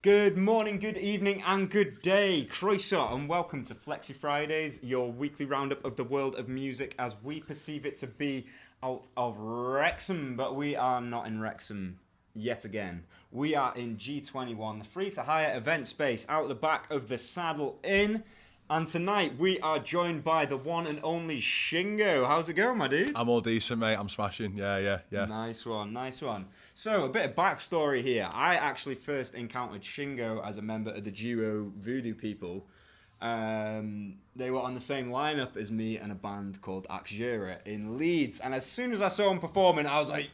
Good morning, good evening, and good day, Croeso, and welcome to Flexy Fridays, your weekly roundup of the world of music as we perceive it to be out of Wrexham, but we are not in Wrexham yet again. We are in G21, the free-to-hire event space out the back of the Saddle Inn, and tonight we are joined by the one and only Shingo. How's it going, my dude? I'm all decent, mate. I'm smashing. Yeah. Nice one. So, a bit of backstory here. I actually first encountered Shingo as a member of the duo Voodoo People. They were on the same lineup as me and a band called Axura in Leeds. And as soon as I saw them performing, I was like,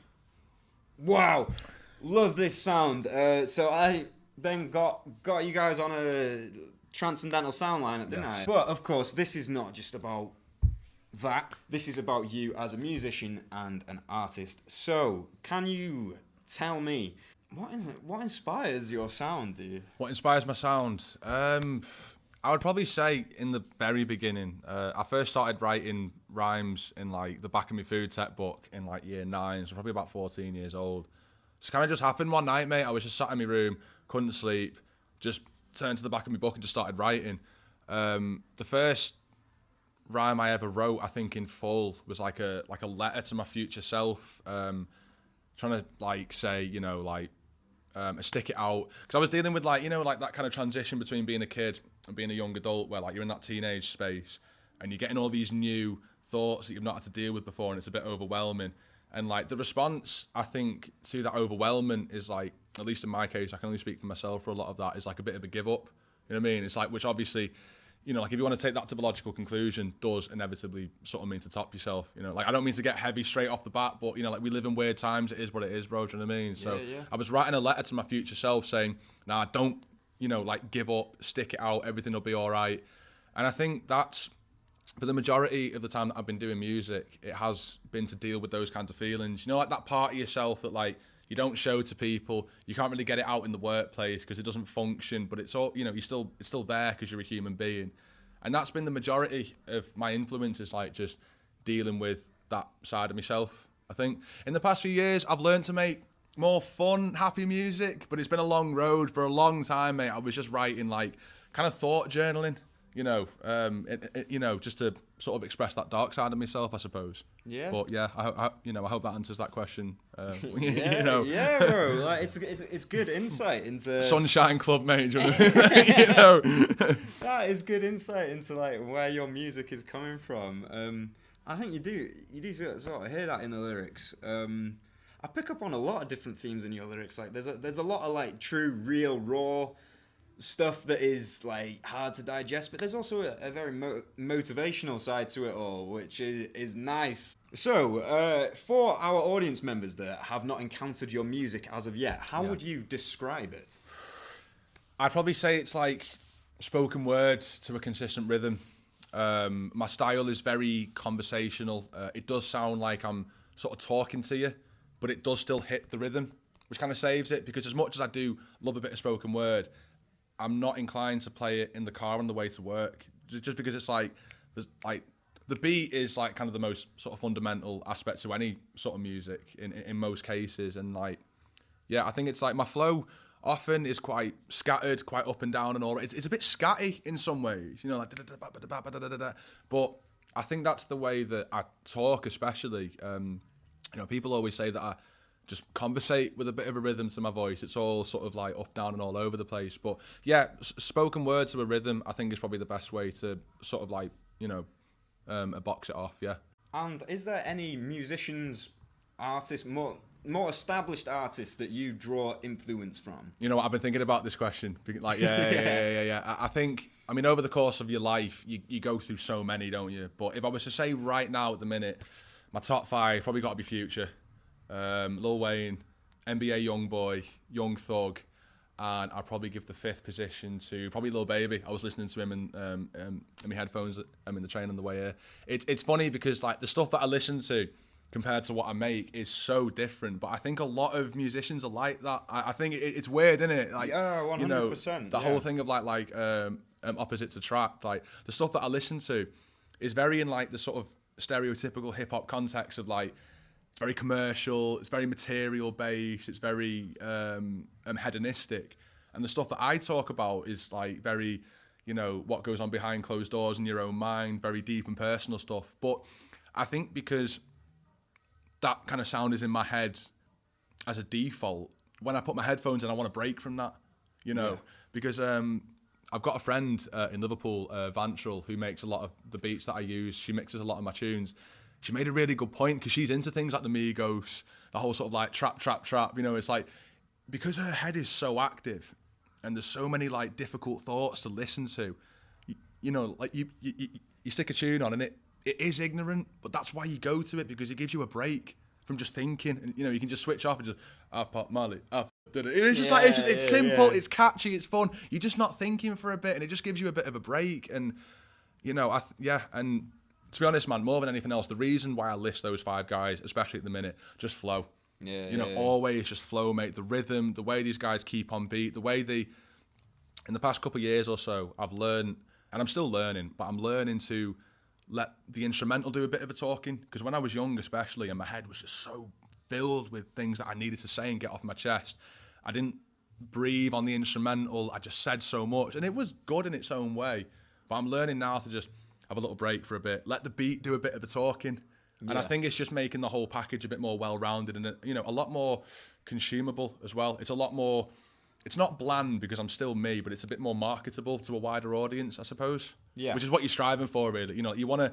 wow, love this sound. So I then got you guys on a Transcendental sound lineup, didn't I? But, of course, this is not just about that. This is about you as a musician and an artist. So, can you tell me what inspires your sound, dude? What inspires my sound? I would probably say in the very beginning, I first started writing rhymes in like the back of my food tech book in like year 9, so probably about 14 years old. It's kind of just happened one night, mate. I was just sat in my room, couldn't sleep, just turned to the back of my book and just started writing. The first rhyme I ever wrote, I think in full, was like a letter to my future self, trying to like say, stick it out, because I was dealing with like that kind of transition between being a kid and being a young adult, where like you're in that teenage space and you're getting all these new thoughts that you've not had to deal with before, and it's a bit overwhelming. And like the response, I think, to that overwhelmment is like, at least in my case, I can only speak for myself for a lot of that, is like a bit of a give up. You know what I mean? It's like, which obviously, like if you want to take that to the logical conclusion, does inevitably sort of mean to top yourself. Like I don't mean to get heavy straight off the bat, but like we live in weird times. It is what it is, bro. Do you know what I mean? So yeah. I was writing a letter to my future self saying, nah, don't, like give up, stick it out, everything will be all right. And I think that's, for the majority of the time that I've been doing music, it has been to deal with those kinds of feelings. Like that part of yourself that like you don't show to people, you can't really get it out in the workplace because it doesn't function, but it's all, it's still there because you're a human being. And that's been the majority of my influence, is like just dealing with that side of myself. I think in the past few years, I've learned to make more fun, happy music, but it's been a long road. For a long time, mate, I was just writing like kind of thought journaling, just to sort of express that dark side of myself, I suppose. Yeah. But yeah, I hope that answers that question. Yeah, bro. Like it's good insight into Sunshine Club, mate. That is good insight into like where your music is coming from. I think you do sort of hear that in the lyrics. I pick up on a lot of different themes in your lyrics. Like there's a lot of like true, real, raw stuff that is like hard to digest, but there's also a very motivational side to it all, which is nice. So, for our audience members that have not encountered your music as of yet, how would you describe it? I'd probably say it's like spoken word to a consistent rhythm. My style is very conversational. It does sound like I'm sort of talking to you, but it does still hit the rhythm, which kind of saves it, because as much as I do love a bit of spoken word, I'm not inclined to play it in the car on the way to work, just because it's like the beat is like kind of the most sort of fundamental aspect to any sort of music in most cases. And like, yeah, I think it's like my flow often is quite scattered, quite up and down and all. It's a bit scatty in some ways, like, but I think that's the way that I talk, especially. People always say that I just conversate with a bit of a rhythm to my voice. It's all sort of like up, down and all over the place. But yeah, spoken word to a rhythm, I think, is probably the best way to sort of like, box it off, yeah. And is there any musicians, artists, more established artists that you draw influence from? You know what, I've been thinking about this question. Like, yeah. I think, over the course of your life, you go through so many, don't you? But if I was to say right now at the minute, my top 5 probably got to be Future. Lil Wayne, NBA Youngboy, Young Thug, and I'd probably give the 5th position to probably Lil Baby. I was listening to him in my headphones. I'm in the train on the way here. It's funny because like the stuff that I listen to compared to what I make is so different. But I think a lot of musicians are like that. I think it's weird, isn't it? Like, yeah, 100%. The whole thing of like opposites attract. Like the stuff that I listen to is very in like the sort of stereotypical hip hop context of like, it's very commercial, it's very material based, it's very hedonistic. And the stuff that I talk about is like very, you know, what goes on behind closed doors in your own mind, very deep and personal stuff. But I think because that kind of sound is in my head as a default, when I put my headphones in, I want to break from that, you know, because I've got a friend in Liverpool, Vantrell, who makes a lot of the beats that I use. She mixes a lot of my tunes. She made a really good point because she's into things like the Migos, the whole sort of like trap. You know, it's like, because her head is so active and there's so many like difficult thoughts to listen to, you know, like you stick a tune on and it is ignorant, but that's why you go to it, because it gives you a break from just thinking, and you know, you can just switch off and just pop Molly up. It's just like it's simple, it's catchy, it's fun. You're just not thinking for a bit, and it just gives you a bit of a break. And you know, and to be honest, man, more than anything else, the reason why I list those 5 guys, especially at the minute, just flow. Always just flow, mate. The rhythm, the way these guys keep on beat, the way they, in the past couple of years or so, I've learned, and I'm still learning, but I'm learning to let the instrumental do a bit of a talking. Because when I was young, especially, and my head was just so filled with things that I needed to say and get off my chest, I didn't breathe on the instrumental. I just said so much, and it was good in its own way. But I'm learning now to just have a little break for a bit, let the beat do a bit of the talking. And I think it's just making the whole package a bit more well-rounded and, you know, a lot more consumable as well. It's a lot more, it's not bland because I'm still me, but it's a bit more marketable to a wider audience, I suppose. Yeah. Which is what you're striving for, really. You know, you want to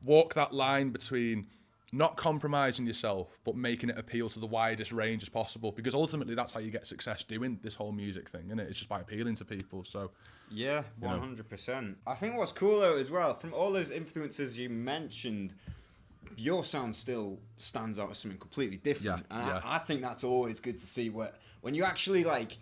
walk that line between not compromising yourself, but making it appeal to the widest range as possible, because ultimately that's how you get success doing this whole music thing, isn't it? It's just by appealing to people. So yeah, 100%. I think what's cool though as well, from all those influences you mentioned, your sound still stands out as something completely different. I think that's always good to see, when you actually like,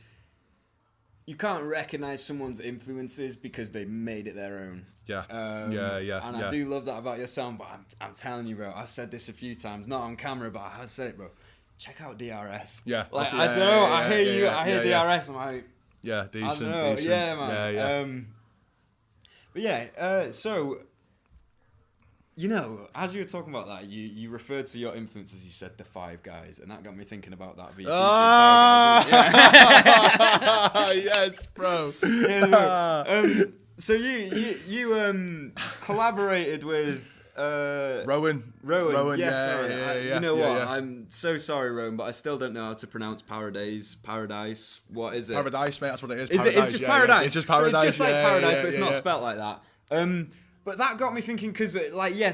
you can't recognize someone's influences because they made it their own. And I do love that about your sound, but I'm telling you, bro, I've said this a few times, not on camera, but I have said it, bro. Check out DRS. I don't know, I hear DRS, I'm like, decent, I don't know, decent. yeah, man. But so, you know, as you were talking about that, you referred to your influences. You said the 5 guys, and that got me thinking about that VP. Yes, bro. So you collaborated with Rowan. Yes, yeah. You know what? I'm so sorry, Rowan, but I still don't know how to pronounce Paradise. What is it? Paradise, mate. That's what it is. It's just Paradise. It's just Paradise. So it's just like Paradise, but it's not spelt like that. But that got me thinking, because,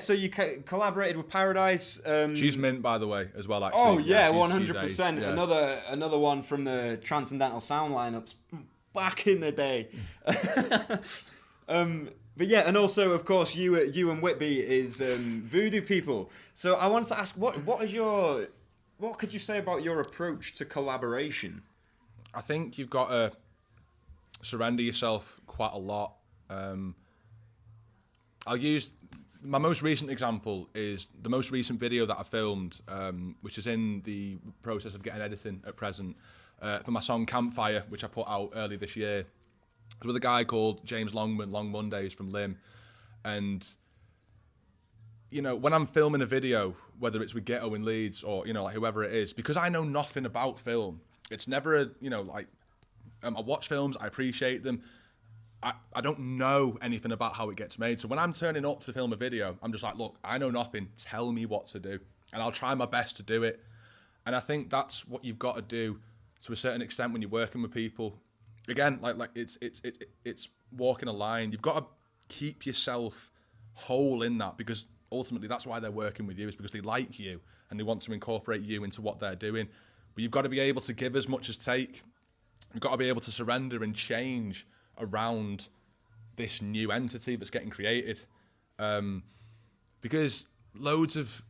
so you collaborated with Paradise. She's mint, by the way, as well, actually. Oh, yeah, 100%. Another one from the Transcendental Sound lineups back in the day. But yeah, and also, of course, you and Whitby is Voodoo People. So I wanted to ask, what could you say about your approach to collaboration? I think you've got to surrender yourself quite a lot. I'll use my most recent example is the most recent video that I filmed, which is in the process of getting editing at present, for my song Campfire, which I put out early this year. It's with a guy called James Longman, Long Mondays from Lim. And, you know, when I'm filming a video, whether it's with Ghetto in Leeds or, you know, like whoever it is, because I know nothing about film, it's never a, you know, like, I watch films, I appreciate them. I don't know anything about how it gets made. So when I'm turning up to film a video, I'm just like, look, I know nothing. Tell me what to do. And I'll try my best to do it. And I think that's what you've got to do to a certain extent when you're working with people. Again, like it's walking a line. You've got to keep yourself whole in that, because ultimately that's why they're working with you, is because they like you and they want to incorporate you into what they're doing. But you've got to be able to give as much as take. You've got to be able to surrender and change around this new entity that's getting created, because loads of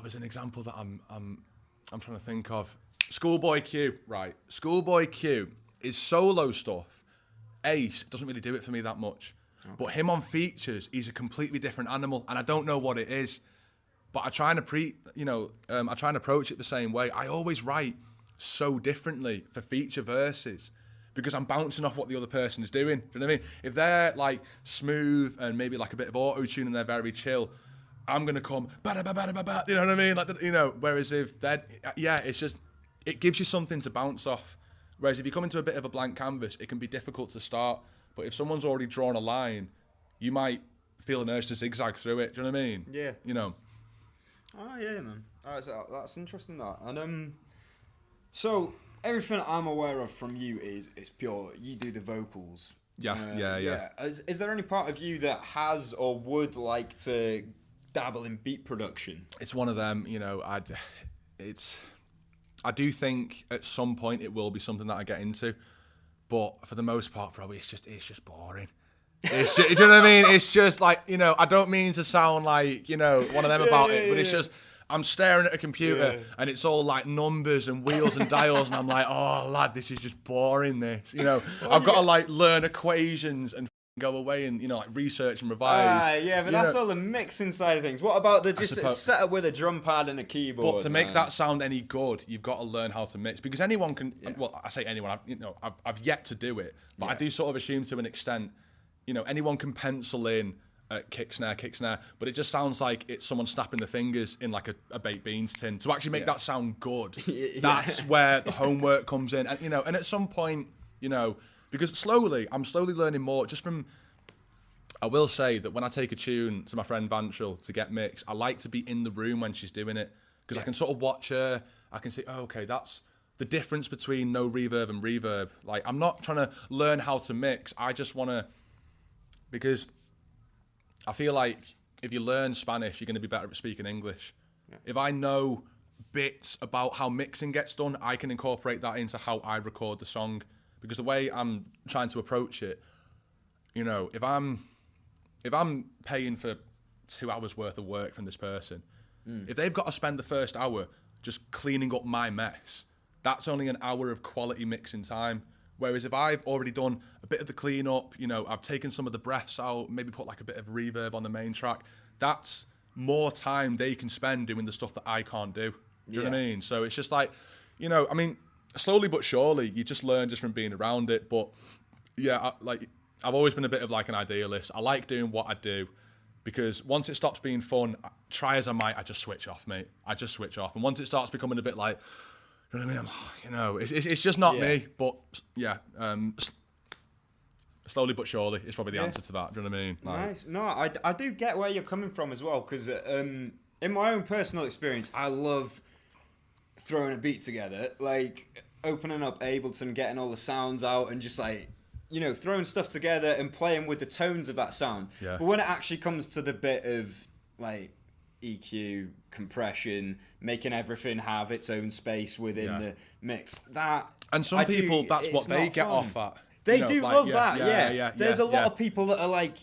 there's an example that I'm trying to think of. Schoolboy Q, right? Schoolboy Q is solo stuff. Ace doesn't really do it for me that much, but him on features, he's a completely different animal, and I don't know what it is. But I try and I try and approach it the same way. I always write so differently for feature verses, because I'm bouncing off what the other person is doing. Do you know what I mean? If they're like smooth and maybe like a bit of auto-tune and they're very chill, I'm gonna come ba-da-ba-ba-da-ba-ba, you know what I mean? Like, you know, whereas if they're, it's it gives you something to bounce off. Whereas if you come into a bit of a blank canvas, it can be difficult to start. But if someone's already drawn a line, you might feel an urge to zigzag through it. Do you know what I mean? Yeah. You know. Oh yeah, man. Alright, so that's interesting. That and so everything I'm aware of from you is pure. You do the vocals. Yeah. Is there any part of you that has or would like to dabble in beat production? It's one of them. You know, I do think at some point it will be something that I get into, but for the most part, probably it's just boring. It's just, do you know what I mean? It's just like, you know, I don't mean to sound like, you know, one of them about it, but it's just, I'm staring at a computer and it's all like numbers and wheels and dials, and I'm like, oh lad, this is just boring. This, you know, I've got to like learn equations and go away and, you know, like research and revise. Yeah, but that's all the mixing side of things. What about the just set up with a drum pad and a keyboard? But to make that sound any good, you've got to learn how to mix, because anyone can. Well, I say anyone. I've yet to do it, but I do sort of assume to an extent. You know, anyone can pencil in a kick snare, but it just sounds like it's someone snapping their fingers in like a baked beans tin. To actually make that sound good, that's where the homework comes in. And, you know, and at some point, you know, because I'm slowly learning more just from, I will say that when I take a tune to my friend Vanchel to get mixed, I like to be in the room when she's doing it, because I can sort of watch her. I can see, oh, okay, that's the difference between no reverb and reverb. Like, I'm not trying to learn how to mix. I just want to, because I feel like if you learn Spanish, you're going to be better at speaking English. Yeah. If I know bits about how mixing gets done, I can incorporate that into how I record the song. Because the way I'm trying to approach it, you know, if I'm paying for 2 hours worth of work from this person, if they've got to spend the first hour just cleaning up my mess, that's only an hour of quality mixing time. Whereas if I've already done a bit of the cleanup, you know, I've taken some of the breaths out, maybe put like a bit of reverb on the main track, that's more time they can spend doing the stuff that I can't do. Do you know what I mean? So it's just like, you know, I mean, slowly but surely, you just learn just from being around it. But yeah, I've always been a bit of like an idealist. I like doing what I do, because once it stops being fun, try as I might, I just switch off, mate. I just switch off. And once it starts becoming a bit like, you know what I mean? You know, it's just not me. But yeah, slowly but surely, it's probably the answer to that. Do you know what I mean? Like, nice. No, I do get where you're coming from as well, because in my own personal experience, I love throwing a beat together, like opening up Ableton, getting all the sounds out, and just like, you know, throwing stuff together and playing with the tones of that sound. Yeah. But when it actually comes to the bit of like EQ, compression, making everything have its own space within the mix, and some people, that's what they get off at. They do love that, yeah. There's a lot of people that are like,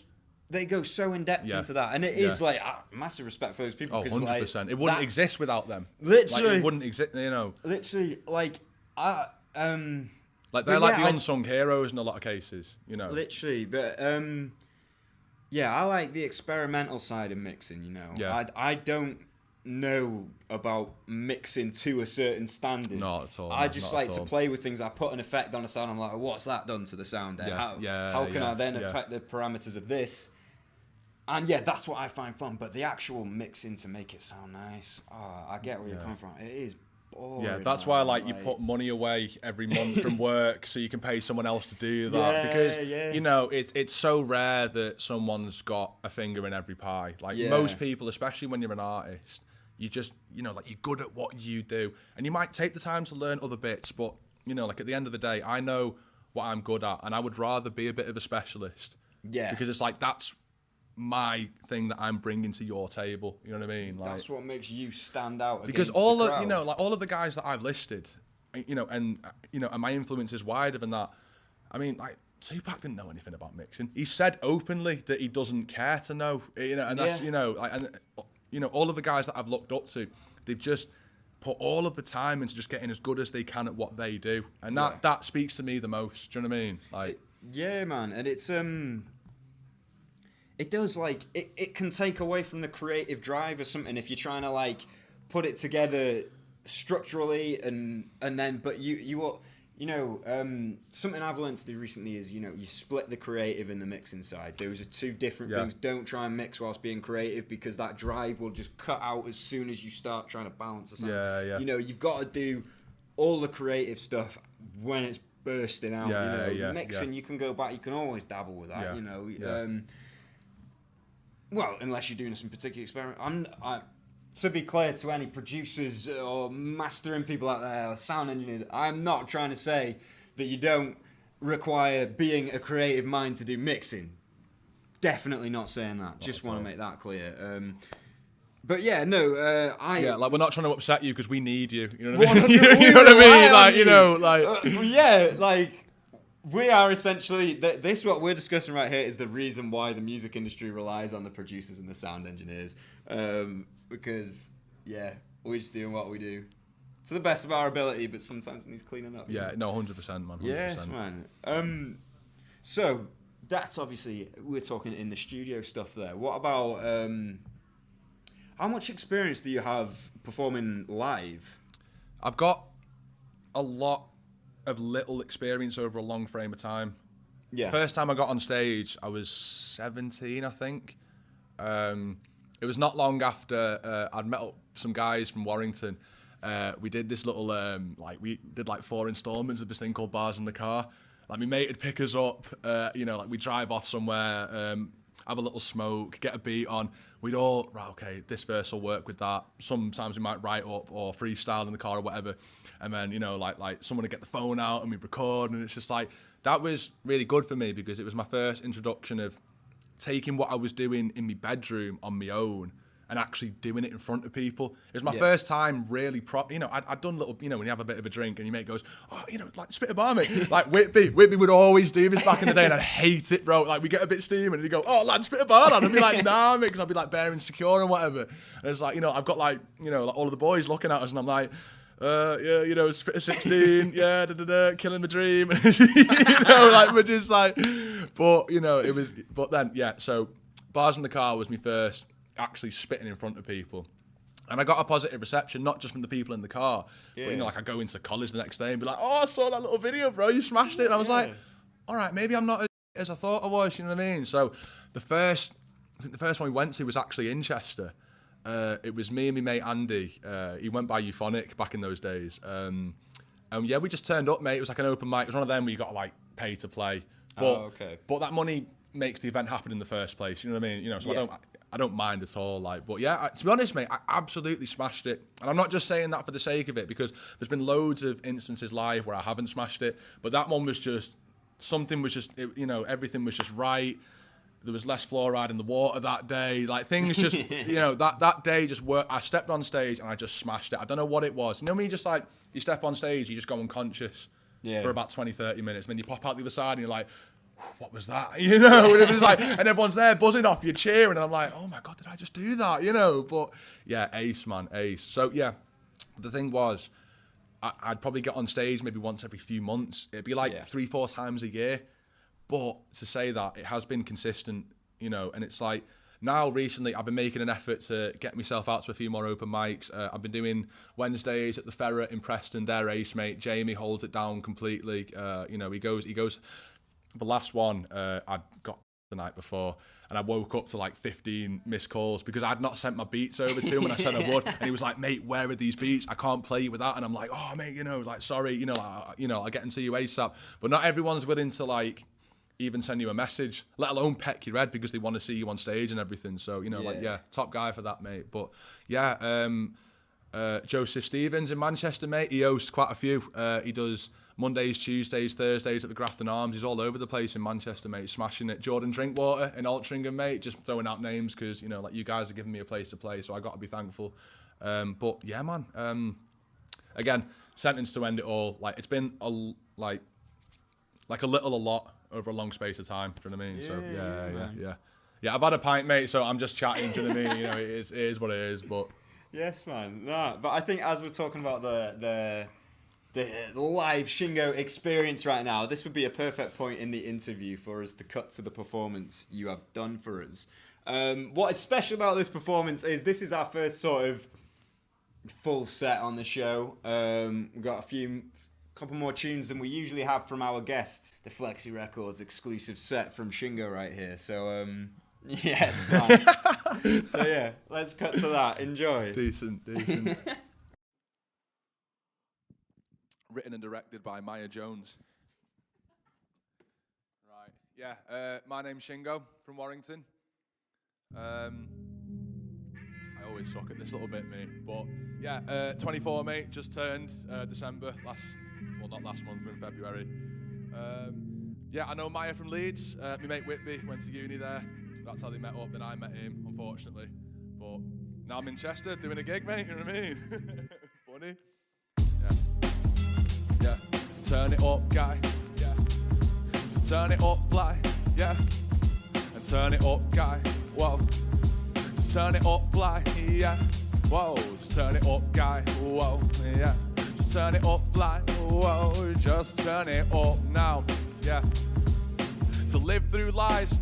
they go so in depth into that, and it is like massive respect for those people. Oh, 100%. Like, it wouldn't exist without them. Literally, like, it wouldn't exist. You know, literally, like like they're like the unsung heroes in a lot of cases. You know, literally, but yeah, I like the experimental side of mixing. You know, I don't know about mixing to a certain standard. Not at all. I just like to play with things. I put an effect on a sound. I'm like, what's that done to the sound there? How can I then affect the parameters of this? And yeah, that's what I find fun. But the actual mixing to make it sound nice, I get where you're coming from. It is boring. Yeah, that's why like you put money away every month from work so you can pay someone else to do that. Because you know, it's so rare that someone's got a finger in every pie. Like most people, especially when you're an artist, you just, you know, like you're good at what you do, and you might take the time to learn other bits, but you know, like at the end of the day, I know what I'm good at, and I would rather be a bit of a specialist. Yeah. Because it's like, that's my thing that I'm bringing to your table. You know what I mean? Like, that's what makes you stand out. Because all of, you know, like all of the guys that I've listed, you know, and my influence is wider than that. I mean, like, Tupac didn't know anything about mixing. He said openly that he doesn't care to know. You know, and that's, you know, like, and you know, all of the guys that I've looked up to, they've just put all of the time into just getting as good as they can at what they do, and that speaks to me the most. Do you know what I mean? Like, yeah, man, and it's it does, like, it can take away from the creative drive or something if you're trying to like put it together structurally and then, but you know, something I've learned to do recently is, you know, you split the creative and the mixing side. Those are two different things. Don't try and mix whilst being creative, because that drive will just cut out as soon as you start trying to balance the sound. You know, you've got to do all the creative stuff when it's bursting out. Yeah, Mixing, you can go back, you can always dabble with that. Well, unless you're doing some particular experiment. To be clear to any producers or mastering people out there or sound engineers, I'm not trying to say that you don't require being a creative mind to do mixing. Definitely not saying that. Just want to make that clear. But yeah, no, like we're not trying to upset you because we need you. You know what I mean? You know what I mean? Like, we are essentially this. What we're discussing right here is the reason why the music industry relies on the producers and the sound engineers. Because we're just doing what we do to the best of our ability, but sometimes it needs cleaning up. Yeah, no, 100%, man. 100%. Yes, man. So that's obviously we're talking in the studio stuff there. What about how much experience do you have performing live? I've got a lot of little experience over a long frame of time. Yeah. First time I got on stage, I was 17, I think. It was not long after I'd met up some guys from Warrington. We did this little, we did 4 installments of this thing called Bars in the Car. Like, my mate would pick us up, we drive off somewhere, have a little smoke, get a beat on. We'd all, right, okay, this verse will work with that. Sometimes we might write up or freestyle in the car or whatever. And then, someone would get the phone out and we'd record. And it's just that was really good for me because it was my first introduction of taking what I was doing in my bedroom on my own and actually doing it in front of people. It was my first time really I'd done little, when you have a bit of a drink and your mate goes, oh, spit a bar, mate. Like Whitby would always do this back in the day and I'd hate it, bro. Like, we get a bit steaming and he'd go, oh, lad, spit a bar, lad. I'd be like, nah, mate, because I'd be bare insecure and whatever. And it's I've got all of the boys looking at us and I'm like, spit a 16, killing the dream. We're just so Bars in the Car was my first actually spitting in front of people. And I got a positive reception, not just from the people in the car, but I go into college the next day and be like, oh, I saw that little video, bro, you smashed it. And I was like, all right, maybe I'm not as I thought I was, you know what I mean? So the first one we went to was actually in Chester. It was me and my mate Andy. He went by Euphonic back in those days. We just turned up, mate. It was like an open mic. It was one of them where you got to pay to play. But that money makes the event happen in the first place. You know what I mean? So I don't mind at all. To be honest, mate, I absolutely smashed it. And I'm not just saying that for the sake of it, because there's been loads of instances live where I haven't smashed it. But that one was just everything was just right. There was less fluoride in the water that day. Things just, that day just worked. I stepped on stage and I just smashed it. I don't know what it was. When you just you step on stage, you just go unconscious for about 20, 30 minutes. And then you pop out the other side and you're like, what was that? And it was and everyone's there buzzing off you, cheering. And I'm like, oh my God, did I just do that? But yeah, ace, man, ace. So yeah, the thing was, I'd probably get on stage maybe once every few months. It'd be 3-4 times a year. But to say that, it has been consistent, and it's now recently I've been making an effort to get myself out to a few more open mics. I've been doing Wednesdays at the Ferret in Preston. Their ace mate, Jamie, holds it down completely. He goes. The last one I'd got the night before, and I woke up to 15 missed calls because I'd not sent my beats over to him and I said I would, and he was like, mate, where are these beats? I can't play you with that. And I'm like, oh mate, sorry, I'll get them to you ASAP. But not everyone's willing to even send you a message, let alone peck your head because they want to see you on stage and everything. So, top guy for that, mate. But Joseph Stevens in Manchester, mate, he hosts quite a few. He does Mondays, Tuesdays, Thursdays at the Grafton Arms. He's all over the place in Manchester, mate, smashing it. Jordan Drinkwater in Altrincham, mate, just throwing out names because, you guys are giving me a place to play, so I got to be thankful. But yeah, man. Again, sentence to end it all. It's been a little, a lot over a long space of time. Do you know what I mean? So yeah. I've had a pint, mate. So I'm just chatting. Do you know what I mean? It is what it is. But yes, man. No, but I think as we're talking about the live Shingo experience right now, this would be a perfect point in the interview for us to cut to the performance you have done for us. What is special about this performance is this is our first sort of full set on the show. We've got couple more tunes than we usually have from our guests. The Flexy Records exclusive set from Shingo right here. So, yes, man. So, yeah, let's cut to that. Enjoy. Decent. written and directed by Maya Jones. Right, yeah, my name's Shingo from Warrington. I always suck at this little bit, mate, but yeah, 24, mate, just turned December, not last month, we're in February. Yeah, I know Maya from Leeds, my mate Whitby went to uni there, that's how they met up, then I met him, unfortunately, but now I'm in Chester doing a gig, mate, you know what I mean? Funny. Yeah, turn it up, guy, yeah, so turn it up, fly, yeah, and turn it up, guy, whoa, just turn it up, fly, yeah, whoa, just turn it up, guy, whoa, yeah, just turn it up, fly, whoa, just turn it up now, yeah, to live through lies.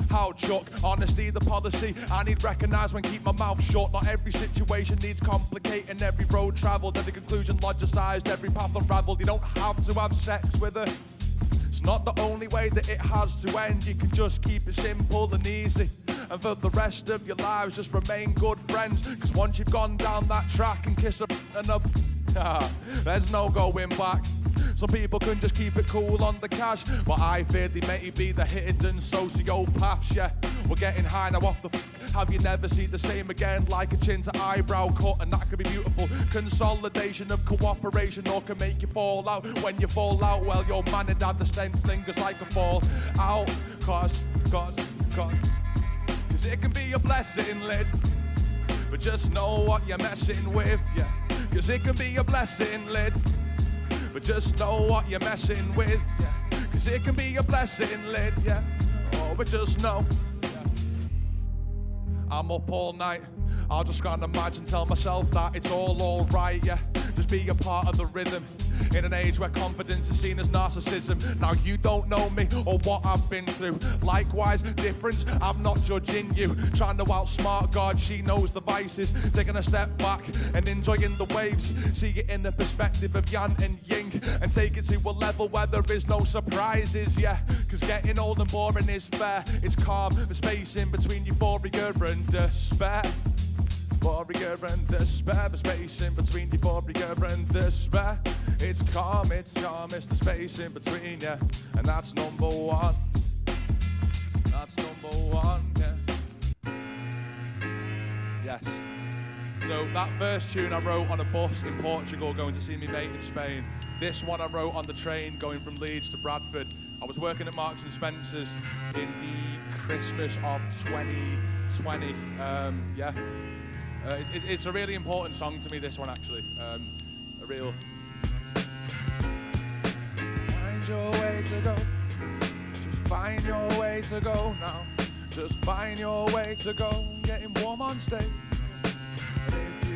How Chuck, honesty the policy I need recognise when keep my mouth shut. Not every situation needs complicating. Every road travelled, every conclusion logicised, every path unravelled. You don't have to have sex with her. It's not the only way that it has to end. You can just keep it simple and easy, and for the rest of your lives just remain good friends. Cause once you've gone down that track and kissed her enough, there's no going back. Some people can just keep it cool on the cash, but I fear they may be the hidden sociopaths, yeah. We're getting high now off the have you never seen the same again? Like a chin to eyebrow cut, and that can be beautiful. Consolidation of cooperation, or can make you fall out. When you fall out, well, your man and dad the same fingers like a fall out. Cause it can be a blessing, lid, but just know what you're messing with, yeah. Cause it can be a blessing, lid, but just know what you're messing with, yeah. Cause it can be a blessing, lid, yeah. Oh, but just know, yeah. I'm up all night, I'll just can't imagine, tell myself that it's all alright, yeah. Just be a part of the rhythm. In an age where confidence is seen as narcissism. Now you don't know me or what I've been through. Likewise, difference, I'm not judging you. Trying to outsmart God, she knows the vices. Taking a step back and enjoying the waves. See it in the perspective of Yang and Ying, and take it to a level where there is no surprises, yeah. Cause getting old and boring is fair. It's calm, the space in between euphoria and despair. Euphoria and despair, the space in between euphoria and despair. It's calm, it's the space in between, yeah. And that's number one. That's number one, yeah. Yes. So that first tune I wrote on a bus in Portugal going to see me mate in Spain. This one I wrote on the train going from Leeds to Bradford. I was working at Marks and Spencer's in the Christmas of 2020, yeah. It's a really important song to me, this one actually. A real... Find your way to go. Just find your way to go now. Just find your way to go. Getting warm on stage. And if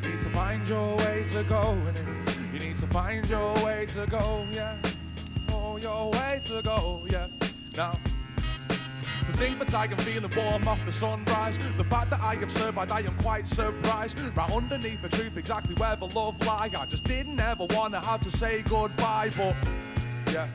you need to find your way to go, and if you need to find your way to go, yeah. Oh, your way to go, yeah. Now. To think that I am feeling warm off the sunrise. The fact that I am survived, I am quite surprised. Right underneath the truth, exactly where the love lie. I just didn't ever want to have to say goodbye, but yeah.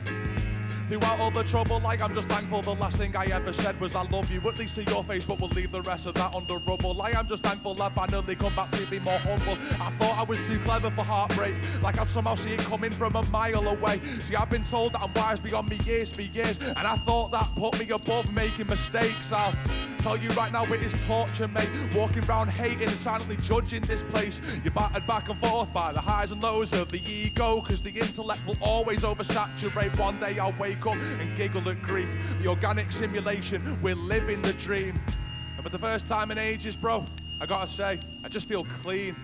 Throughout all the trouble, like I'm just thankful the last thing I ever said was I love you, at least to your face, but we'll leave the rest of that under rubble. Like I'm just thankful I finally come back to be more humble. I thought I was too clever for heartbreak, like I'd somehow see it coming from a mile away. See, I've been told that I'm wise beyond me years for years, and I thought that put me above making mistakes. I'll tell you right now, it is torture, mate. Walking around hating and silently judging this place. You're battered back and forth by the highs and lows of the ego, cause the intellect will always oversaturate. One day I'll wake up and giggle at grief. The organic simulation, we're living the dream. And for the first time in ages, bro, I gotta say, I just feel clean.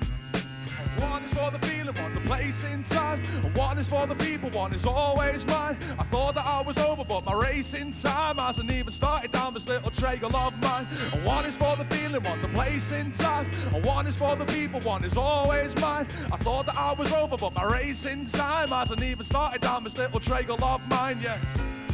One is for the feeling, one the place in time. One is for the people, one is always mine. I thought that I was over, but my race in time hasn't even started down this little trail of mine. One is for the feeling, one the place in time. One is for the people, one is always mine. I thought that I was over, but my race in time hasn't even started down this little trail of mine, yeah.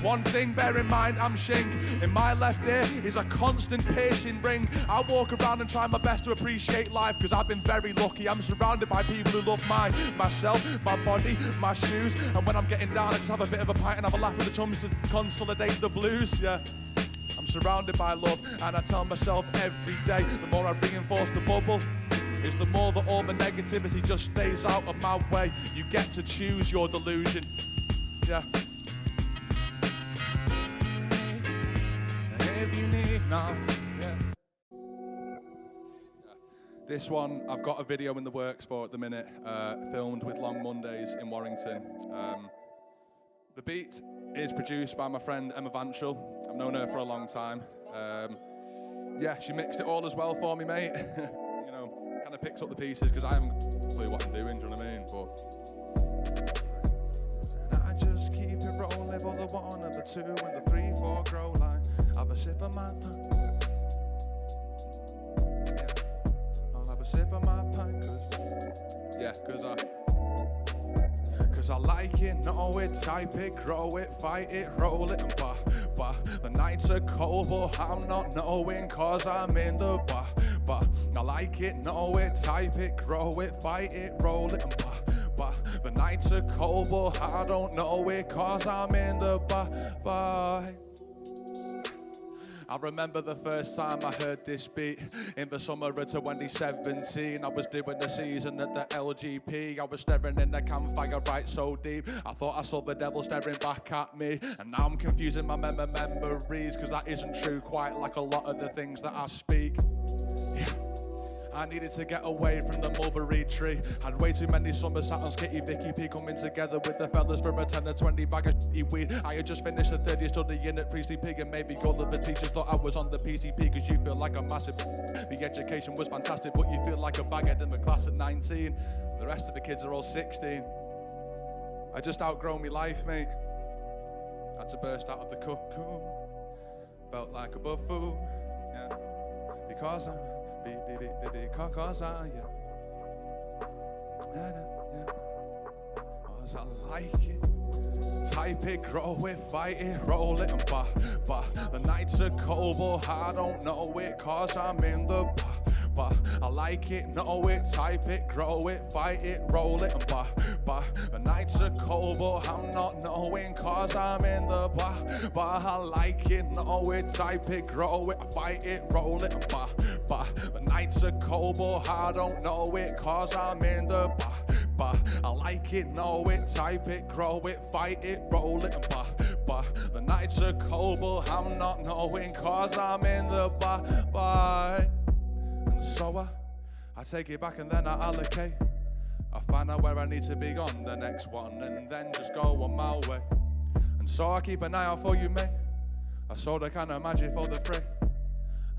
One thing bear in mind, I'm Shing. In my left ear is a constant piercing ring. I walk around and try my best to appreciate life, cause I've been very lucky. I'm surrounded by people who love myself, my body, my shoes. And when I'm getting down, I just have a bit of a pint and have a laugh with the chums to consolidate the blues, yeah. I'm surrounded by love, and I tell myself every day, the more I reinforce the bubble, is the more that all the negativity just stays out of my way. You get to choose your delusion. Yeah. If you need now. Yeah. This one, I've got a video in the works for at the minute, filmed with Long Mondays in Warrington. The beat is produced by my friend Emma Vanchel. I've known her for a long time. Yeah, she mixed it all as well for me, mate. You know, kind of picks up the pieces because I haven't clue what I'm doing, do you know what I mean? But I just keep it rolling for the 1 and the 2 and the 3, 4 grow line. Have a sip of my pint. Yeah, I'll have a sip of my pint, cause I like it, know it, type it, grow it, fight it, roll it, and bah. The nights are cold, but I'm not knowing, cause I'm in the bah. I like it, know it, type it, grow it, fight it, roll it, and bah. The nights are cold, but I don't know it, cause I'm in the bah. I remember the first time I heard this beat in the summer of 2017. I was doing the season at the LGP. I was staring in the campfire right so deep. I thought I saw the devil staring back at me. And now I'm confusing my memories, cause that isn't true, quite like a lot of the things that I speak. Yeah. I needed to get away from the mulberry tree. Had way too many summers sat on Skitty Vicky P, coming together with the fellas for a 10 or 20 bag of shitty weed. I had just finished the third year studying at Priestley Pig, and maybe all of the teachers thought I was on the PCP, cause you feel like a massive. The education was fantastic, but you feel like a baghead in the class at 19. The rest of the kids are all 16. I just outgrown my life, mate. Had to burst out of the cocoon. Felt like a buffoon, yeah. Because I'm because I, yeah. Cause I like it. Type it, grow it, fight it, roll it, and bah. The nights are cold, but I don't know it, cause I'm in the bah. I like it, know it, type it, grow it, fight it, roll it, and bah. The nights are cold, but I'm not knowing, cause I'm in the bah. I like it, know it, type it, grow it, fight it, roll it, and bah. The nights are cold, but I don't know it, cause I'm in the bah. I like it, know it, type it, grow it, fight it, roll it, and bah. The nights are cold, but I'm not knowing, cause I'm in the bah. And so I take it back and then I allocate. I find out where I need to be on the next one, and then just go on my way. And so I keep an eye out for you, mate. I saw the kind of magic for the free.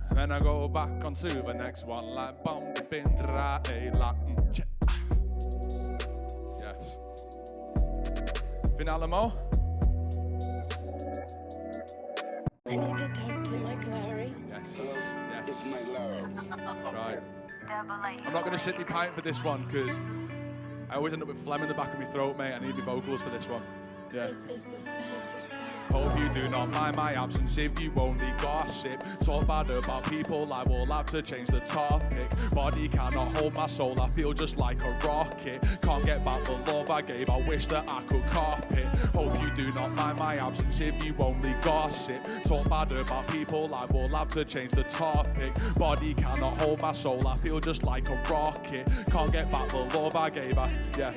And then I go back onto the next one like bomb bin dry Latin. Yes. Finalamo. I need to talk to Mike Larry. Yes. Yes. Right. I'm not going to sit me pint for this one because I always end up with phlegm in the back of my throat, mate. I need my vocals for this one. Yeah. Hope you do not mind my absence if you only gossip. Talk bad about people, I will have to change the topic. Body cannot hold my soul, I feel just like a rocket. Can't get back the love I gave, I wish that I could cop it. Hope you do not mind my absence if you only gossip. Talk bad about people, I will have to change the topic. Body cannot hold my soul, I feel just like a rocket. Can't get back the love I gave her, yeah.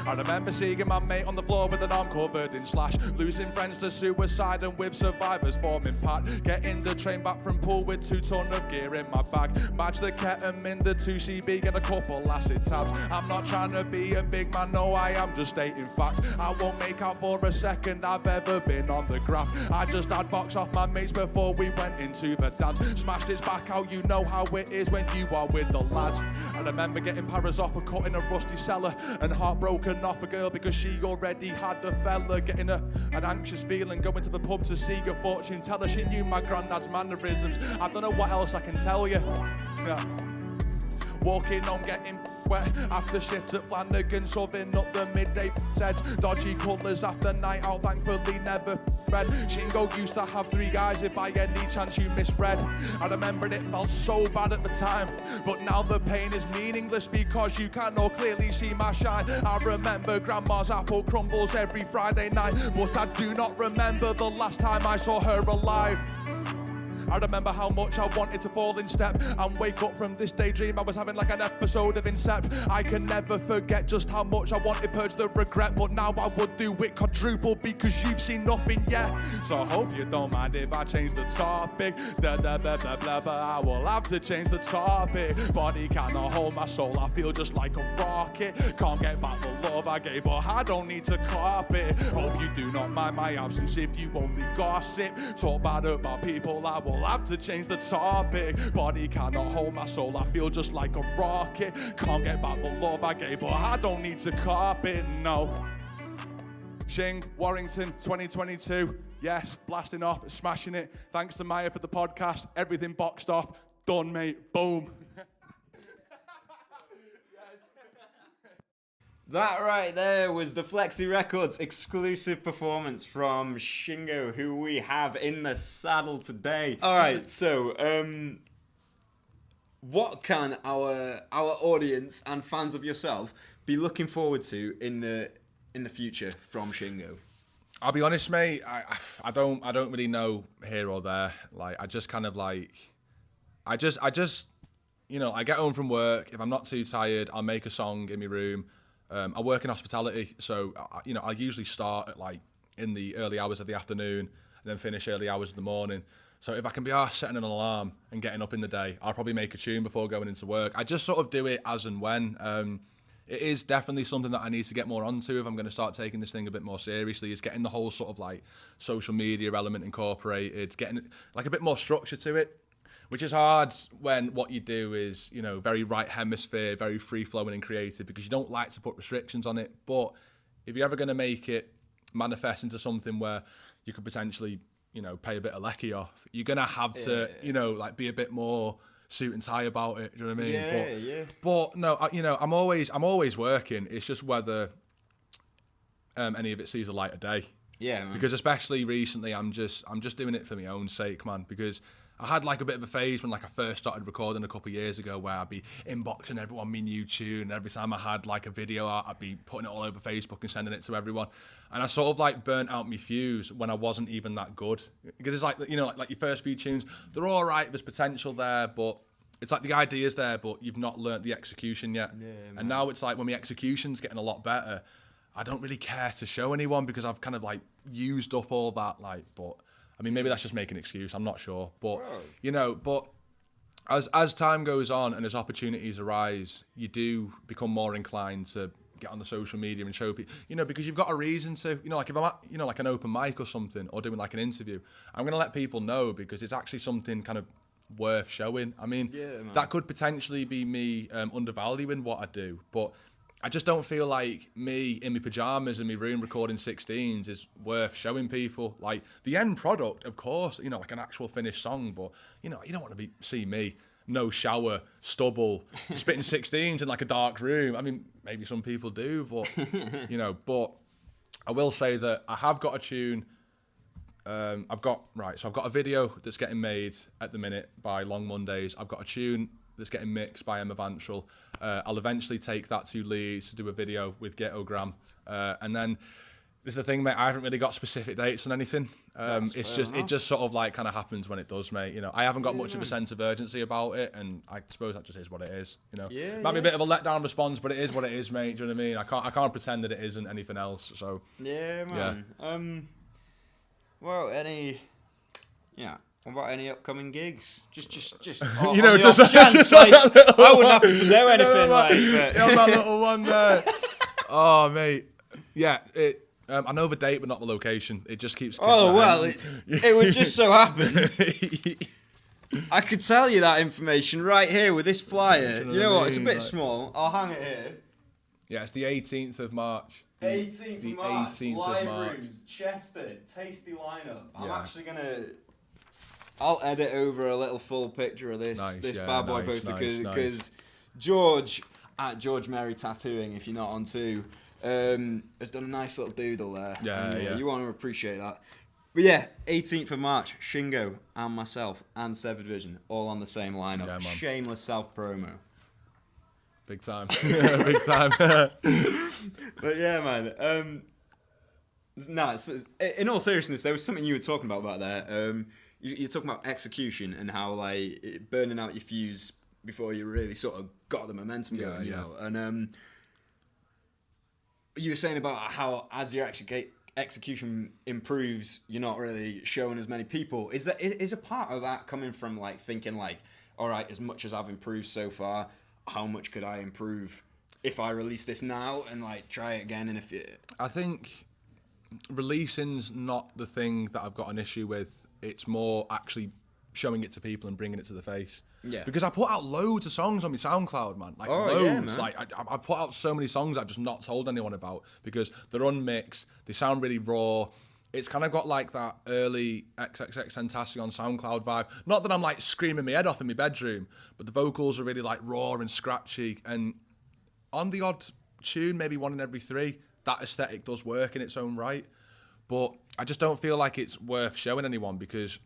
I remember seeing my mate on the floor with an arm covered in slash. Losing friends to suicide and with survivors forming pat. Getting the train back from pool with 2 ton of gear in my bag. Badge the ketamine, the 2CB, get a couple acid tabs. I'm not trying to be a big man, no, I am just stating facts. I won't make out for a second I've ever been on the graph. I just had box off my mates before we went into the dance. Smashed its back out, you know how it is when you are with the lads. I remember getting paras off a cut in a rusty cellar and heartbroken off a girl because she already had a fella. Getting an anxious feeling going to the pub to see your fortune teller. She knew my granddad's mannerisms. I don't know what else I can tell you. Yeah. Walking home getting wet after shift at Flanagan's, shoving up the midday sets. Dodgy colours after night out, thankfully never read. Shingo used to have 3 guys if by any chance you misread. I remember it felt so bad at the time, but now the pain is meaningless because you can all clearly see my shine. I remember grandma's apple crumbles every Friday night, but I do not remember the last time I saw her alive. I remember how much I wanted to fall in step and wake up from this daydream. I was having like an episode of Incept. I can never forget just how much I wanted, purge the regret, but now I would do it quadruple because you've seen nothing yet. So I hope you don't mind if I change the topic. Blah, blah, blah, blah, blah, but I will have to change the topic. Body cannot hold my soul, I feel just like a rocket. Can't get back the love I gave, but I don't need to cop it. Hope you do not mind my absence if you only gossip. Talk bad about people, I will have to change the topic. Body cannot hold my soul, I feel just like a rocket. Can't get back the love I gave, but I don't need to cop it, no. Shing, Warrington, 2022. Yes, blasting off, smashing it. Thanks to Maya for the podcast. Everything boxed off. Done, mate. Boom. That right there was the Flexy Records exclusive performance from Shingo, who we have in the saddle today. All right, so what can our audience and fans of yourself be looking forward to in the future from Shingo? I'll be honest, mate. I don't really know here or there. Like I just kind of like I just you know, I get home from work. If I'm not too tired, I'll make a song in my room. I work in hospitality, so you know I usually start at like in the early hours of the afternoon and then finish early hours of the morning. So if I can be setting an alarm and getting up in the day, I'll probably make a tune before going into work. I just sort of do it as and when. It is definitely something that I need to get more onto if I'm going to start taking this thing a bit more seriously, is getting the whole sort of like social media element incorporated, getting like a bit more structure to it, which is hard when what you do is, you know, very right hemisphere, very free-flowing and creative, because you don't like to put restrictions on it. But if you're ever going to make it manifest into something where you could potentially, you know, pay a bit of lecky off, you're going to have to, you know, like be a bit more suit and tie about it. You know what I mean? But no, you know, I'm always working. It's just whether any of it sees the light of day. Yeah, man. Because especially recently, I'm just doing it for my own sake, man. Because I had like a bit of a phase when like I first started recording a couple of years ago, where I'd be inboxing everyone my new tune, and every time I had like a video out, I'd be putting it all over Facebook and sending it to everyone. And I sort of like burnt out my fuse when I wasn't even that good. Because it's like, you know, like your first few tunes, they're all right, there's potential there, but it's like the idea's there, but you've not learnt the execution yet. Yeah, and now it's like when my execution's getting a lot better, I don't really care to show anyone because I've kind of like used up all that, like, but I mean, maybe that's just making an excuse. I'm not sure, but you know, but as time goes on and as opportunities arise, you do become more inclined to get on the social media and show people, you know, because you've got a reason to, you know, like if I'm at, you know, like an open mic or something, or doing like an interview, I'm going to let people know because it's actually something kind of worth showing. I mean, that could potentially be me undervaluing what I do, but I just don't feel like me in my pajamas in my room recording 16s is worth showing people. Like the end product, of course, you know, like an actual finished song, but you know, you don't want to see me, no shower, stubble, spitting 16s in like a dark room. I mean, maybe some people do, but you know, but I will say that I have got a tune. I've got a video that's getting made at the minute by Long Mondays. I've got a tune that's getting mixed by Emma Vantrell. I'll eventually take that to Leeds to do a video with Ghettogram. And then this is the thing, mate, I haven't really got specific dates on anything. It just sort of like kind of happens when it does, mate. You know, I haven't got much of a sense of urgency about it, and I suppose that just is what it is. You know, might be a bit of a letdown response, but it is what it is, mate. Do you know what I mean? I can't pretend that it isn't anything else. So yeah, man. Yeah. What about any upcoming gigs? Just you know, just like, I wouldn't happen to know anything, but that little one there. Oh, mate. Yeah, I know the date, but not the location. It just keeps. Oh well, it would just so happen. I could tell you that information right here with this flyer. You know what? It's a bit small. I'll hang it here. Yeah, it's the 18th of March. 18th of March. Live rooms, Chester, tasty lineup. I'm actually gonna. I'll edit over a little full picture of this bad boy poster because George at George Merry Tattooing, if you're not on too, has done a nice little doodle there. Yeah. You want to appreciate that. But yeah, 18th of March, Shingo and myself and Severed Vision all on the same lineup. Yeah, shameless self promo. Big time. Big time. But yeah, man. In all seriousness, there was something you were talking about there. you're talking about execution and how like burning out your fuse before you really sort of got the momentum going, you know. And you were saying about how as your execution improves, you're not really showing as many people. Is a part of that coming from like thinking like, all right, as much as I've improved so far, how much could I improve if I release this now and like try it again? And if I think releasing's not the thing that I've got an issue with. It's more actually showing it to people and bringing it to the face. Yeah. Because I put out loads of songs on my SoundCloud, man. Like loads. Yeah, man. Like I put out so many songs I've just not told anyone about because they're unmixed. They sound really raw. It's kind of got like that early XXXTentacion SoundCloud vibe. Not that I'm like screaming my head off in my bedroom, but the vocals are really like raw and scratchy. And on the odd tune, maybe one in every three, that aesthetic does work in its own right. But I just don't feel like it's worth showing anyone because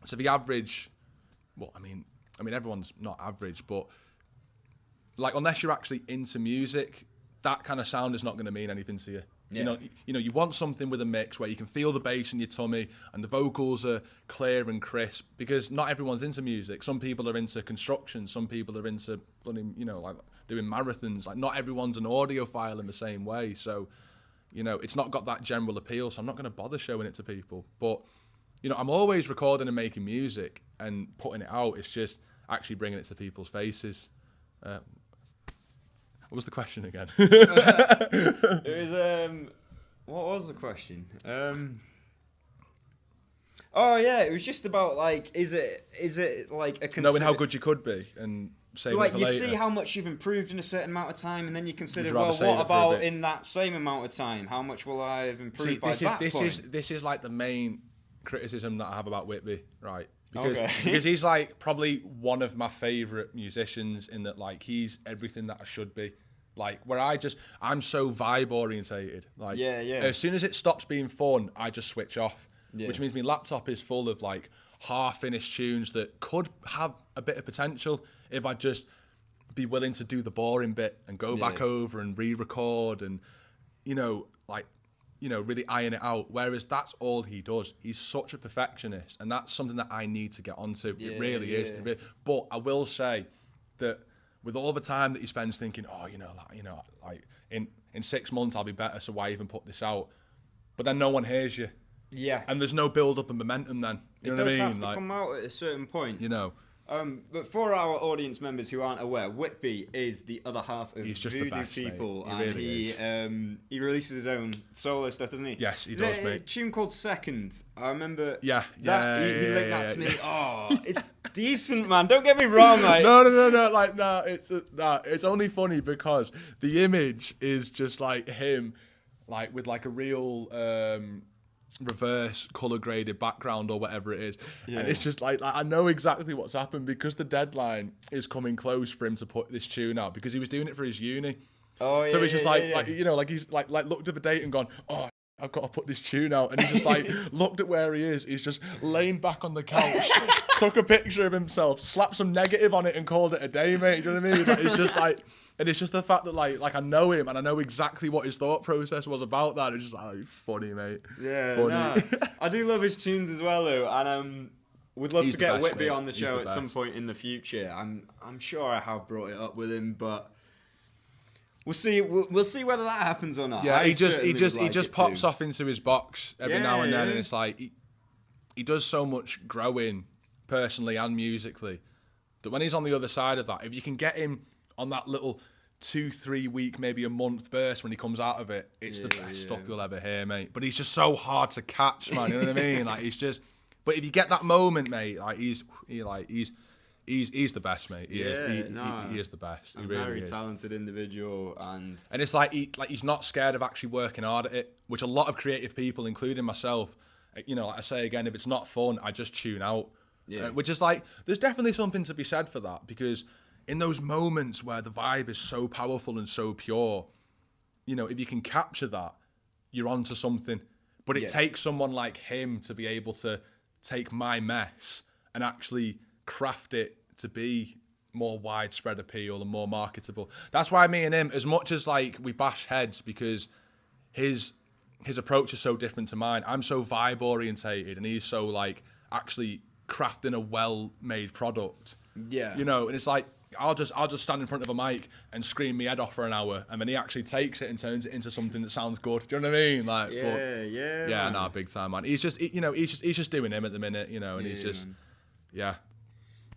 to the average, well, I mean, everyone's not average, but like unless you're actually into music, that kind of sound is not going to mean anything to you. Yeah. You know, you want something with a mix where you can feel the bass in your tummy and the vocals are clear and crisp because not everyone's into music. Some people are into construction. Some people are into, you know, like doing marathons. Like not everyone's an audiophile in the same way. So, you know, it's not got that general appeal. So I'm not going to bother showing it to people. But, you know, I'm always recording and making music and putting it out. It's just actually bringing it to people's faces. What was the question again? It was what was the question? Oh yeah, it was just about like, is it like a knowing how good you could be and saving like it for you later. See how much you've improved in a certain amount of time, and then you consider, well, what about in that same amount of time? How much will I have improved by that point? This is like the main criticism that I have about Whitby, right? Because he's like probably one of my favourite musicians in that like he's everything that I should be. Like where I'm so vibe orientated. Like as soon as it stops being fun, I just switch off. Yeah. Which means my laptop is full of like half-finished tunes that could have a bit of potential if I just be willing to do the boring bit and go back over and re-record and really iron it out. Whereas that's all he does. He's such a perfectionist, and that's something that I need to get onto. It really is. But I will say that with all the time that he spends thinking, like in 6 months I'll be better, so why even put this out? But then no one hears you. Yeah. And there's no build up and momentum then. You know what I mean? It does have to come out at a certain point. You know. But for our audience members who aren't aware, Whitby is the other half of Voodoo People, and he releases his own solo stuff, doesn't he? Yes, he does, mate. A tune called Second. I remember. He linked that to me. Oh, it's decent, man. Don't get me wrong. Like it's only funny because the image is just like him, like with like a real reverse color graded background or whatever it is, and it's just like I know exactly what's happened because the deadline is coming close for him to put this tune out because he was doing it for his uni. So it's just like he's like looked at the date and gone, oh, I've got to put this tune out, and he just like looked at where he is. He's just laying back on the couch, took a picture of himself, slapped some negative on it, and called it a day, mate. Do you know what I mean? It's just like. And it's just the fact that like I know him and I know exactly what his thought process was about that. It's just like funny, mate. Yeah, funny. Nah, I do love his tunes as well, though, and would love to get Whitby on the show at some point in the future. I'm sure I have brought it up with him, but we'll see. We'll see whether that happens or not. Yeah, he just pops off into his box every now and then, and it's like he does so much growing personally and musically that when he's on the other side of that, if you can get him on that little 2-3 week, maybe a month burst when he comes out of it, it's the best stuff you'll ever hear, mate. But he's just so hard to catch, man. You know what I mean? Like he's just. But if you get that moment, mate, like he's the best, mate. He is the best. He really very is. Talented individual, and it's like he's not scared of actually working hard at it, which a lot of creative people, including myself, like I say again, if it's not fun, I just tune out. Yeah. Which is like, there's definitely something to be said for that because. In those moments where the vibe is so powerful and so pure, if you can capture that, you're onto something. But it takes someone like him to be able to take my mess and actually craft it to be more widespread appeal and more marketable. That's why me and him, as much as like we bash heads because his approach is so different to mine, I'm so vibe orientated and he's so like actually crafting a well-made product. Yeah. You know, and it's like, I'll just stand in front of a mic and scream my head off for an hour, and then he actually takes it and turns it into something that sounds good. Do you know what I mean? Like, Yeah, nah, big time, man. He's just, he's just doing him at the minute, you know, and he's just, man. yeah.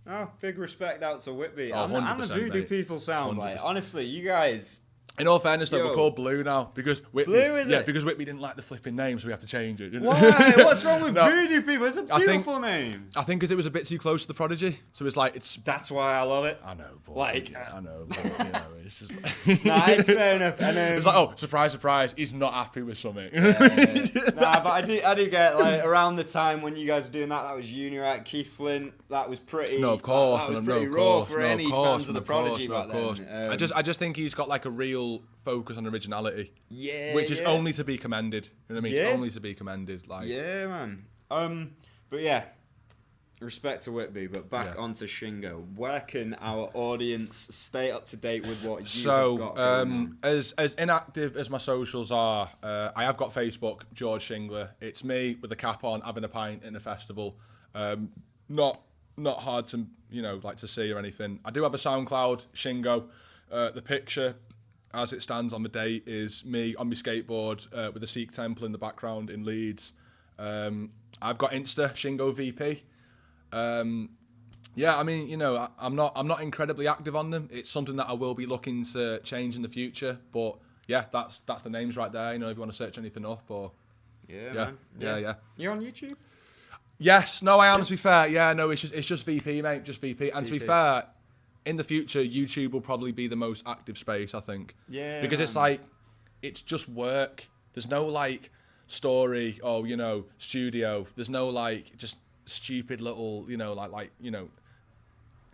Oh, big respect out to Whitby. Oh, and the 100%, Voodoo mate. people sound 100%. like. Honestly, you guys. In all fairness, though, Yo. we're called Blue now because Whitby. Blue, is yeah, it? because Whitby didn't like the flipping name, so we have to change it. Didn't Why? What's wrong with No. Voodoo people? It's a I think- beautiful name. I think because it was a bit too close to the Prodigy, so it's like it's. That's why I love it. I know, but Like, yeah, I know, but, you know, it's just. Nah, it's fair enough. And, It's like, oh, surprise, surprise, he's not happy with something. Nah, but I do get like around the time when you guys were doing that was uni, right? Keith Flint, that was pretty. No, of course, that was no, pretty of raw course, for no, any of course, fans of the no, of course, Prodigy no, back of course. then. I just think he's got like a real focus on originality, yeah, which is yeah. only to be commended. You know what I mean? Yeah. It's only to be commended. Like, Yeah, man. But yeah, respect to Whitby. But back Yeah. onto Shingo. Where can our audience stay up to date with what you have So, got going on? as inactive as my socials are, I have got Facebook, George Shingler. It's me with a cap on, having a pint in a festival. Not hard to like to see or anything. I do have a SoundCloud, Shingo. The picture, as it stands on the date, is me on my skateboard with a Sikh temple in the background in Leeds. I've got Insta, Shingo VP. Yeah, I mean, I'm not incredibly active on them. It's something that I will be looking to change in the future. But yeah, that's the names right there. If you want to search anything up or Yeah, yeah, man. yeah. You're on YouTube? Yes, no, I am. To be fair, yeah, no, it's just VP, mate, just VP. And to be VP. fair, in the future, YouTube will probably be the most active space, I think. Yeah, because it's man. like it's just work. There's no like story or studio. There's no like just stupid little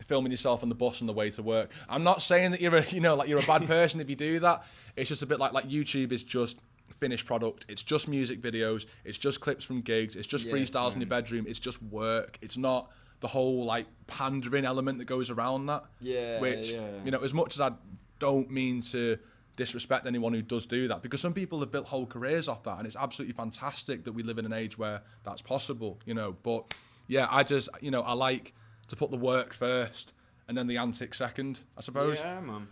filming yourself on the bus on the way to work. I'm not saying that you're you're a bad person if you do that. It's just a bit like YouTube is just finished product. It's just music videos. It's just clips from gigs. It's just Yes, freestyles in man. your bedroom. It's just work. It's not the whole like pandering element that goes around that. Yeah, Which yeah. as much as I don't mean to disrespect anyone who does do that, because some people have built whole careers off that, and it's absolutely fantastic that we live in an age where that's possible. But yeah, I just I like to put the work first and then the antics second, I suppose. Yeah, man.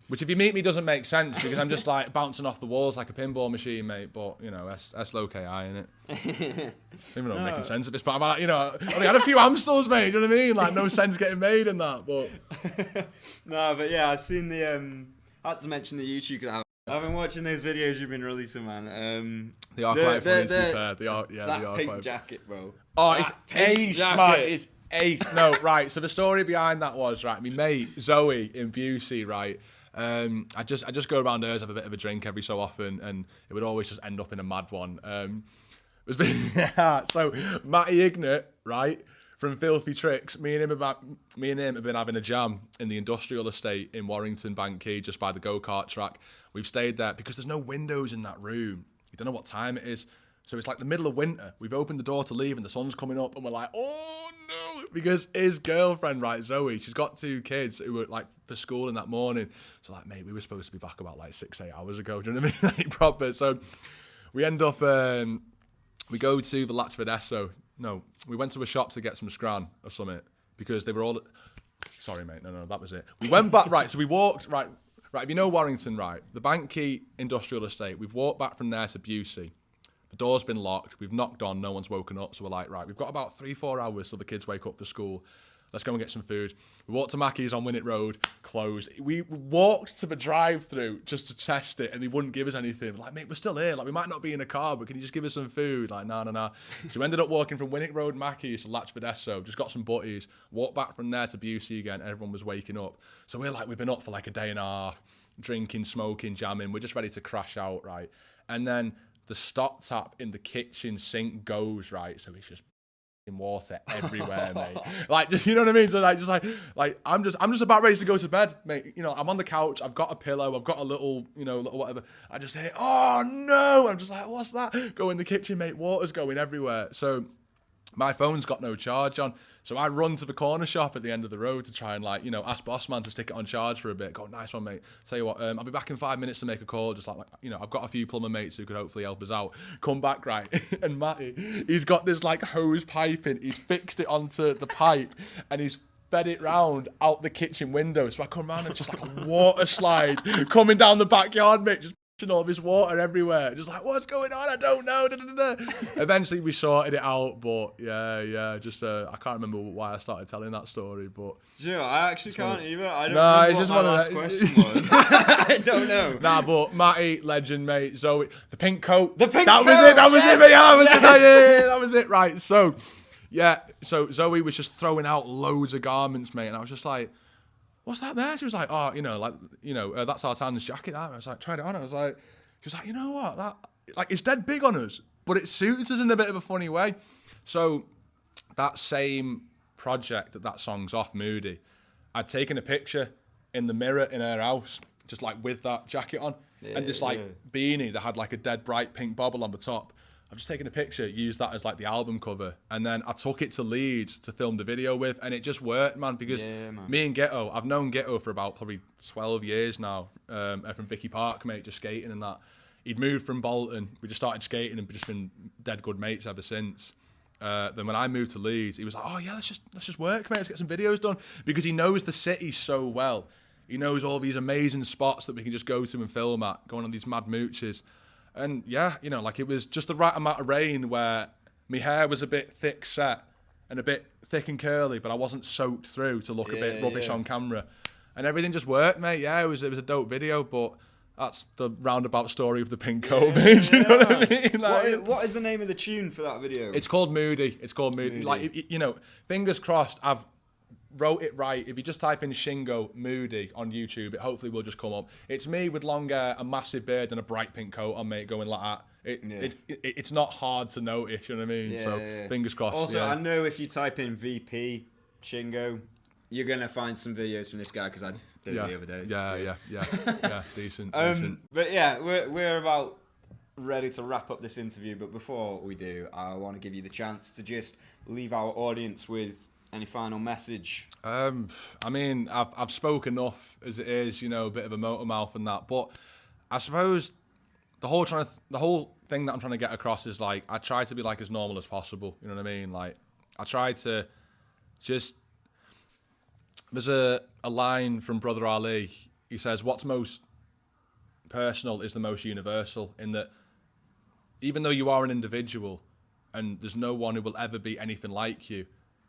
Which, if you meet me, doesn't make sense because I'm just like bouncing off the walls like a pinball machine, mate. But that's low KI, innit? Even though I'm making sense of this, but I'm like, I only had a few Amstels, mate. You know what I mean? Like, no sense getting made in that. But No, but yeah, I've seen the. I had to mention the YouTube. I've been watching those videos you've been releasing, man. they are quite funny, to be fair. They are, yeah, that they are pink quite. jacket, bro. Oh, That it's pink ace, jacket. man. It's ace. No, right. So the story behind that was, right, my mate Zoe in Busey, right. I just go around hers, have a bit of a drink every so often, and it would always just end up in a mad one. So Matty Ignat, right, from Filthy Tricks, me and him have been having a jam in the industrial estate in Warrington, Banky, just by the go-kart track. We've stayed there because there's no windows in that room. You don't know what time it is. So it's like the middle of winter. We've opened the door to leave and the sun's coming up and we're like, oh no, because his girlfriend, right, Zoe, she's got 2 kids who were like for school in that morning. So like, mate, we were supposed to be back about like 6-8 hours ago. Do you know what I mean? Like, proper. So we end up, we go to the Latchford Esso. No, we went to a shop to get some scran or something because they were all, sorry mate, no, that was it. We went back, right, so we walked, right, if you know Warrington, right, the Banky industrial estate, we've walked back from there to Busey. The door's been locked. We've knocked on. No one's woken up. So we're like, right, we've got about 3-4 hours till the kids wake up for school. Let's go and get some food. We walked to Mackey's on Winnet Road, closed. We walked to the drive-through just to test it, and they wouldn't give us anything. Like, mate, we're still here. Like, we might not be in a car, but can you just give us some food? Like, nah. So we ended up walking from Winnet Road, Mackey's to Latchford Esso, just got some butties, walked back from there to Busey again. Everyone was waking up. So we're like, we've been up for like a day and a half, drinking, smoking, jamming. We're just ready to crash out, right? And then the stop tap in the kitchen sink goes, right? So it's just water everywhere, mate. Like, you know what I mean? So like I'm just about ready to go to bed, mate. I'm on the couch. I've got a pillow. I've got a little whatever. I just say, oh no! I'm just like, what's that? Go in the kitchen, mate. Water's going everywhere. So my phone's got no charge on. So I run to the corner shop at the end of the road to try and ask boss man to stick it on charge for a bit. Go, nice one, mate. Tell you what, I'll be back in 5 minutes to make a call. Just I've got a few plumber mates who could hopefully help us out. Come back, right? And Matty, he's got this hose pipe in. He's fixed it onto the pipe and he's fed it round out the kitchen window. So I come round and just a water slide coming down the backyard, mate. Just all this water everywhere, just what's going on? I don't know. Eventually we sorted it out, but I can't remember why I started telling that story, but I actually can't either. I don't know it's just what my last question was. I don't know. Nah, but Matty, legend, mate. Zoe, the pink coat. That was it, mate. That was it, right. So Zoe was just throwing out loads of garments, mate, and I was just like, what's that there? She was like, oh, that's our Tan's jacket. That. I was like, tried it on. I was like, she was like, you know what? That it's dead big on us, but it suits us in a bit of a funny way. So that same project that song's off, Moody, I'd taken a picture in the mirror in her house, just with that jacket on, and this beanie that had a dead bright pink bobble on the top. I've just taken a picture, used that as the album cover, and then I took it to Leeds to film the video with, and it just worked, man, because me and Ghetto, I've known Ghetto for about probably 12 years now, from Vicky Park, mate, just skating and that. He'd moved from Bolton, we just started skating and just been dead good mates ever since. Then when I moved to Leeds, he was like, oh yeah, let's just work, mate, let's get some videos done, because he knows the city so well. He knows all these amazing spots that we can just go to and film at, going on these mad mooches. And it was just the right amount of rain where my hair was a bit thick set and a bit thick and curly, but I wasn't soaked through to look a bit rubbish on camera. And everything just worked, mate. Yeah, it was a dope video, but that's the roundabout story of the pink coat, mate. You know what I mean? What is the name of the tune for that video? It's called Moody. Fingers crossed, I've wrote it right. If you just type in Shingo Moody on YouTube, it hopefully will just come up. It's me with long hair, a massive beard, and a bright pink coat on, mate, going like that. It's not hard to notice, you know what I mean? Fingers crossed. Also, I know if you type in VP Shingo, you're gonna find some videos from this guy because I did it the other day. Yeah, decent. But yeah, we're about ready to wrap up this interview. But before we do, I want to give you the chance to just leave our audience with any final message? I mean, I've spoke enough as it is, a bit of a motor mouth and that. But I suppose the whole thing that I'm trying to get across is I try to be as normal as possible. You know what I mean? I try to just. There's a line from Brother Ali. He says, "What's most personal is the most universal." In that, even though you are an individual, and there's no one who will ever be anything like you.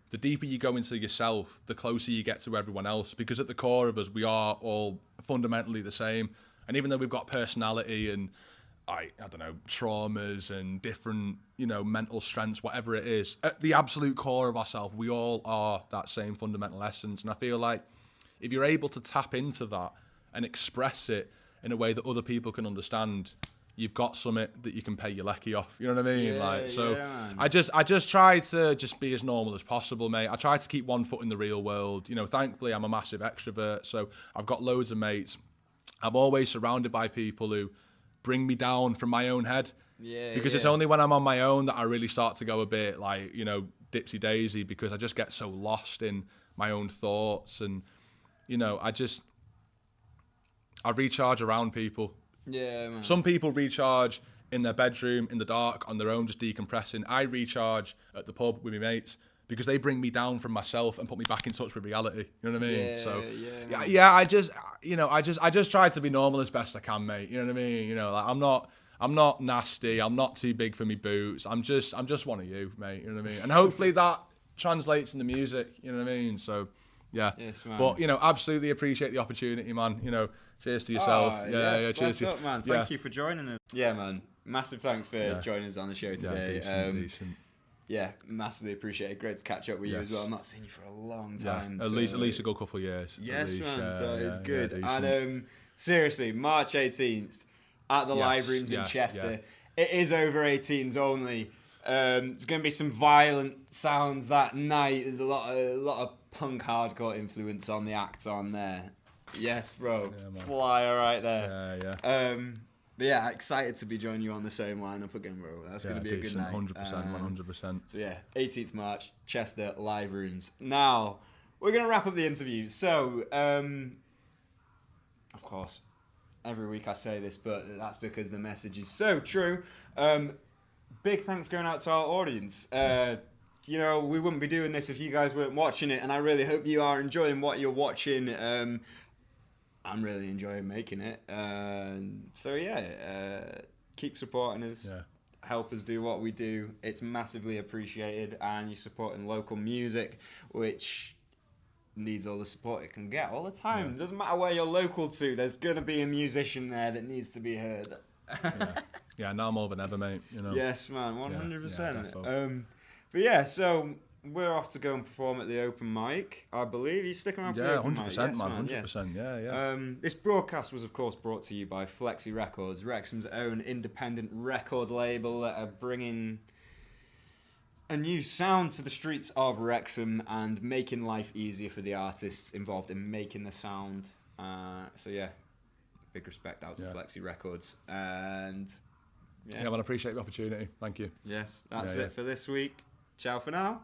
The deeper you go into yourself, the closer you get to everyone else. Because at the core of us, we are all fundamentally the same. And even though we've got personality and, I don't know, traumas and different, mental strengths, whatever it is, at the absolute core of ourselves, we all are that same fundamental essence. And I feel like if you're able to tap into that and express it in a way that other people can understand, you've got something that you can pay your lecky off. You know what I mean? I just try to just be as normal as possible, mate. I try to keep one foot in the real world. Thankfully I'm a massive extrovert, so I've got loads of mates. I'm always surrounded by people who bring me down from my own head. Because it's only when I'm on my own that I really start to go a bit dipsy daisy, because I just get so lost in my own thoughts, and I recharge around people. Yeah, man. Some people recharge in their bedroom, in the dark, on their own, just decompressing. I recharge at the pub with my mates because they bring me down from myself and put me back in touch with reality. You know what I mean? I just try to be normal as best I can, mate. You know what I mean? I'm not nasty. I'm not too big for me boots. I'm just one of you, mate. You know what I mean? And hopefully that translates in the music. You know what I mean? So, yeah. Yes, man. But absolutely appreciate the opportunity, man. Cheers to yourself. Cheers to you. Man. Thank you for joining us. Yeah, man. Massive thanks for joining us on the show today. Decent. Yeah, massively appreciate it. Great to catch up with you as well. I've not seen you for a long time. At least a good couple of years. Yes, man. So it's good. And seriously, March 18th at the Live Rooms in Chester. It is over 18s only. There's going to be some violent sounds that night. There's a lot of punk hardcore influence on the acts on there. Yes, bro. Yeah, flyer right there. Yeah. But yeah, excited to be joining you on the same lineup again, bro. That's going to be a good night. 100%, 100%. So yeah, 18th March, Chester Live Rooms. Now, we're going to wrap up the interview. So, of course, every week I say this, but that's because the message is so true. Big thanks going out to our audience. You know, we wouldn't be doing this if you guys weren't watching it, and I really hope you are enjoying what you're watching. I'm really enjoying making it. So yeah, keep supporting us. Yeah. Help us do what we do. It's massively appreciated, and you're supporting local music, which needs all the support it can get all the time. Doesn't matter where you're local to, there's gonna be a musician there that needs to be heard. Yeah, now more than ever, mate. You know. Yes, man, 100%. Yeah, But yeah, so we're off to go and perform at the open mic, I believe. You sticking around for the open mic? 100%, man. 100%. Yeah. This broadcast was, of course, brought to you by Flexy Records, Wrexham's own independent record label that are bringing a new sound to the streets of Wrexham and making life easier for the artists involved in making the sound. So yeah, big respect out to Flexy Records. And yeah, well, I appreciate the opportunity. Thank you. Yes, that's it for this week. Ciao for now.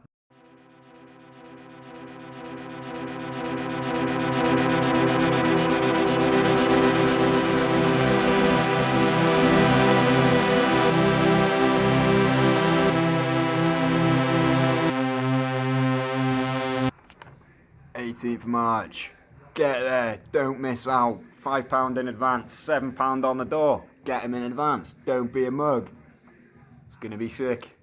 March. Get there, don't miss out. £5 in advance, £7 on the door. Get them in advance, don't be a mug. It's gonna be sick.